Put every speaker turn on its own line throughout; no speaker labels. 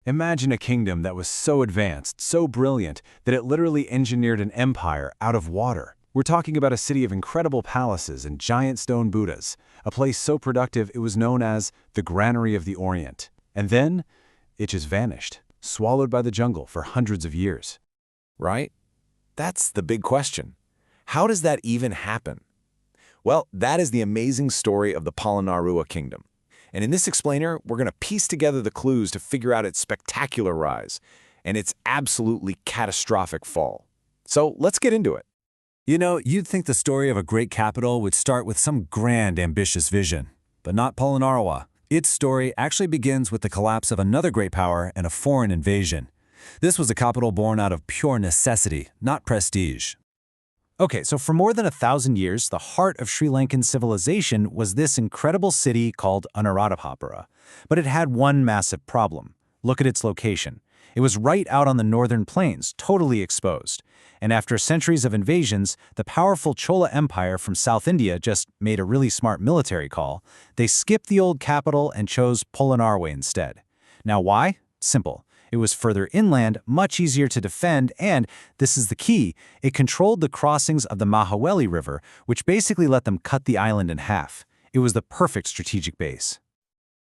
Imagine a kingdom that was so advanced, so brilliant, that it literally engineered an empire out of water. We're talking about a city of incredible palaces and giant stone Buddhas, a place so productive it was known as the Granary of the Orient. And then, it just vanished, swallowed by the jungle for hundreds of years.
Right? That's the big question. How does that even happen? Well, that is the amazing story of the Polonnaruwa kingdom. And in this explainer, we're going to piece together the clues to figure out its spectacular rise and its absolutely catastrophic fall. So let's get into it.
You know, you'd think the story of a great capital would start with some grand, ambitious vision. But not Polonnaruwa. Its story actually begins with the collapse of another great power and a foreign invasion. This was a capital born out of pure necessity, not prestige. Okay, so for more than 1,000 years, the heart of Sri Lankan civilization was this incredible city called Anuradhapura. But it had one massive problem. Look at its location. It was right out on the northern plains, totally exposed. And after centuries of invasions, the powerful Chola Empire from South India just made a really smart military call. They skipped the old capital and chose Polonnaruwa instead. Now why? Simple. It was further inland, much easier to defend, and, this is the key, it controlled the crossings of the Mahaweli River, which basically let them cut the island in half. It was the perfect strategic base.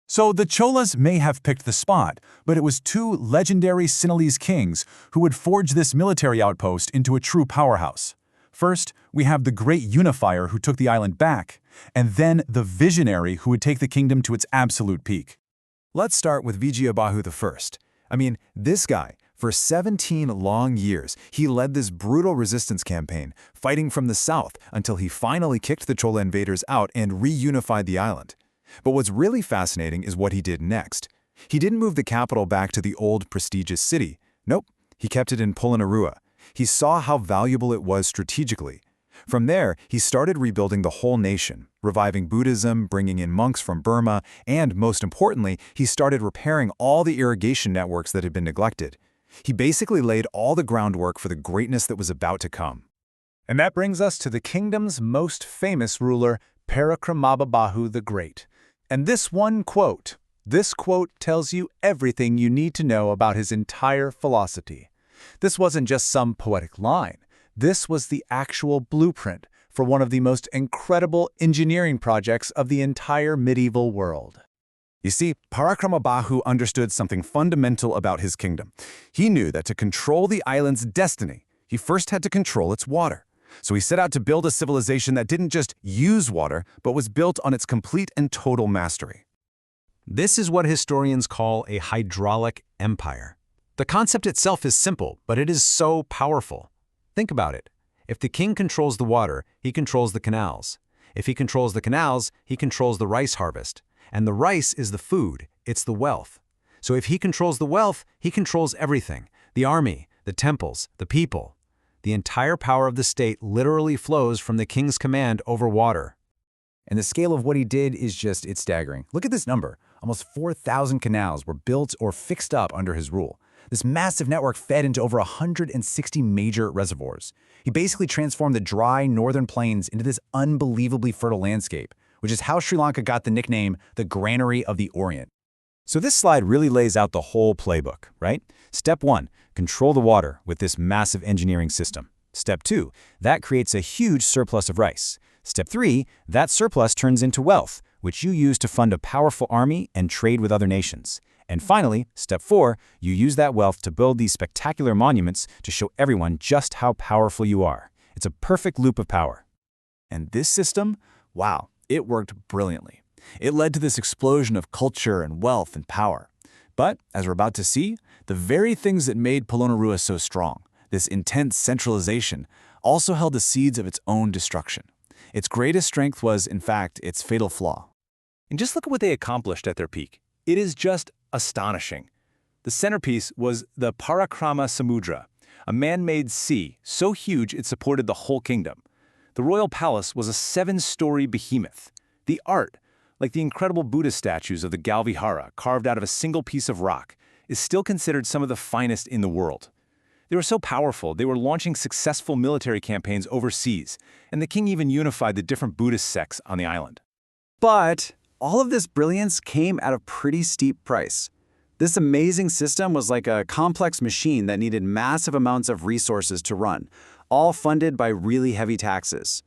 So the Cholas may have picked the spot, but it was two legendary Sinhalese kings who would forge this military outpost into a true powerhouse. First, we have the great unifier who took the island back, and then the visionary who would take the kingdom to its absolute peak.
Let's start with Vijayabahu I. I mean, this guy, for 17 long years, he led this brutal resistance campaign, fighting from the south until he finally kicked the Chola invaders out and reunified the island. But what's really fascinating is what he did next. He didn't move the capital back to the old, prestigious city. Nope, he kept it in Polonnaruwa. He saw how valuable it was strategically. From there, he started rebuilding the whole nation, reviving Buddhism, bringing in monks from Burma, and, most importantly, he started repairing all the irrigation networks that had been neglected. He basically laid all the groundwork for the greatness that was about to come.
And that brings us to the kingdom's most famous ruler, Parakramabahu the Great. And this quote tells you everything you need to know about his entire philosophy. This wasn't just some poetic line. This was the actual blueprint for one of the most incredible engineering projects of the entire medieval world.
You see, Parakramabahu understood something fundamental about his kingdom. He knew that to control the island's destiny, he first had to control its water. So he set out to build a civilization that didn't just use water, but was built on its complete and total mastery.
This is what historians call a hydraulic empire. The concept itself is simple, but it is so powerful. Think about it. If the king controls the water, he controls the canals. If he controls the canals, he controls the rice harvest. And the rice is the food, it's the wealth. So if he controls the wealth, he controls everything. The army, the temples, the people. The entire power of the state literally flows from the king's command over water.
And the scale of what he did is it's staggering. Look at this number. Almost 4,000 canals were built or fixed up under his rule. This massive network fed into over 160 major reservoirs. He basically transformed the dry northern plains into this unbelievably fertile landscape, which is how Sri Lanka got the nickname the Granary of the Orient.
So this slide really lays out the whole playbook, right? Step 1, control the water with this massive engineering system. Step 2, that creates a huge surplus of rice. Step 3, that surplus turns into wealth, which you use to fund a powerful army and trade with other nations. And finally, step 4, you use that wealth to build these spectacular monuments to show everyone just how powerful you are. It's a perfect loop of power.
And this system, wow, it worked brilliantly. It led to this explosion of culture and wealth and power. But, as we're about to see, the very things that made Polonnaruwa so strong, this intense centralization, also held the seeds of its own destruction. Its greatest strength was, in fact, its fatal flaw.
And just look at what they accomplished at their peak. It is just astonishing. The centerpiece was the Parakrama Samudra, a man-made sea so huge it supported the whole kingdom. The royal palace was a 7-story behemoth. The art, like the incredible Buddha statues of the Galvihara carved out of a single piece of rock, is still considered some of the finest in the world. They were so powerful, they were launching successful military campaigns overseas, and the king even unified the different Buddhist sects on the island.
But all of this brilliance came at a pretty steep price. This amazing system was like a complex machine that needed massive amounts of resources to run, all funded by really heavy taxes.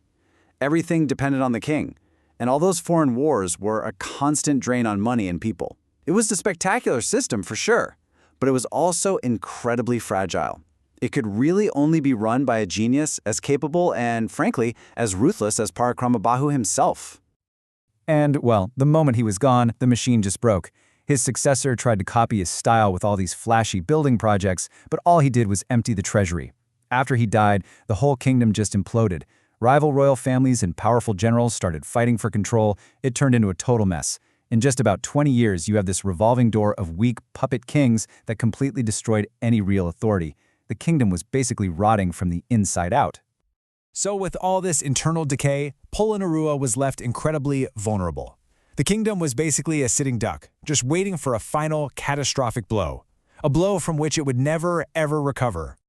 Everything depended on the king, and all those foreign wars were a constant drain on money and people. It was a spectacular system for sure, but it was also incredibly fragile. It could really only be run by a genius as capable and, frankly, as ruthless as Parakramabahu himself.
And, well, the moment he was gone, the machine just broke. His successor tried to copy his style with all these flashy building projects, but all he did was empty the treasury. After he died, the whole kingdom just imploded. Rival royal families and powerful generals started fighting for control. It turned into a total mess. In just about 20 years, you have this revolving door of weak puppet kings that completely destroyed any real authority. The kingdom was basically rotting from the inside out.
So with all this internal decay, Polonnaruwa was left incredibly vulnerable. The kingdom was basically a sitting duck, just waiting for a final catastrophic blow. A blow from which it would never, ever recover.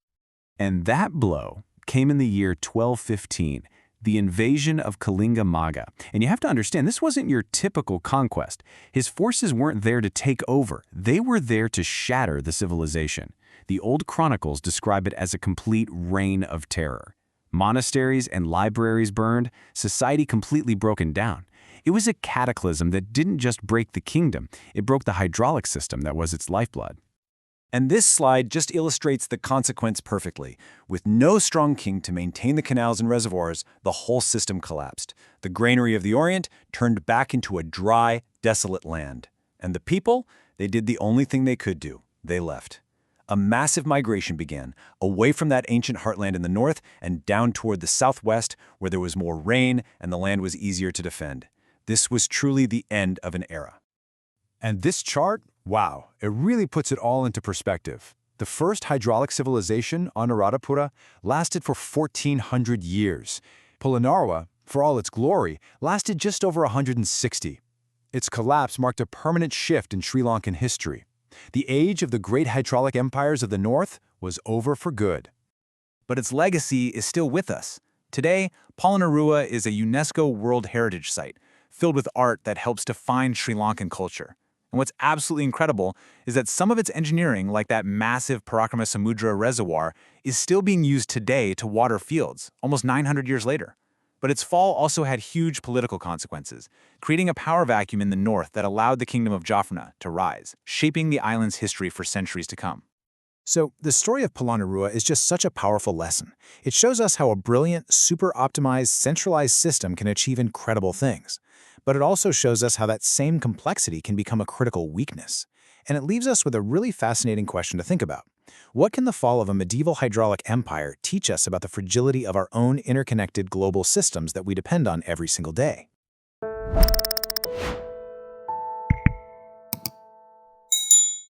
And that blow came in the year 1215, the invasion of Kalinga Maga. And you have to understand, this wasn't your typical conquest. His forces weren't there to take over. They were there to shatter the civilization. The old chronicles describe it as a complete reign of terror. Monasteries and libraries burned, society completely broken down. It was a cataclysm that didn't just break the kingdom, it broke the hydraulic system that was its lifeblood.
And this slide just illustrates the consequence perfectly. With no strong king to maintain the canals and reservoirs, the whole system collapsed. The granary of the Orient turned back into a dry, desolate land. And the people, they did the only thing they could do. They left. A massive migration began, away from that ancient heartland in the north and down toward the southwest, where there was more rain and the land was easier to defend. This was truly the end of an era.
And this chart, wow, it really puts it all into perspective. The first hydraulic civilization, Anuradhapura, lasted for 1,400 years. Polonnaruwa, for all its glory, lasted just over 160. Its collapse marked a permanent shift in Sri Lankan history. The age of the great hydraulic empires of the north was over for good.
But its legacy is still with us. Today, Polonnaruwa is a UNESCO World Heritage Site, filled with art that helps define Sri Lankan culture. And what's absolutely incredible is that some of its engineering, like that massive Parakramasamudra reservoir, is still being used today to water fields, almost 900 years later. But its fall also had huge political consequences, creating a power vacuum in the north that allowed the kingdom of Jaffna to rise, shaping the island's history for centuries to come.
So, the story of Polonnaruwa is just such a powerful lesson. It shows us how a brilliant, super-optimized, centralized system can achieve incredible things. But it also shows us how that same complexity can become a critical weakness. And it leaves us with a really fascinating question to think about. What can the fall of a medieval hydraulic empire teach us about the fragility of our own interconnected global systems that we depend on every single day?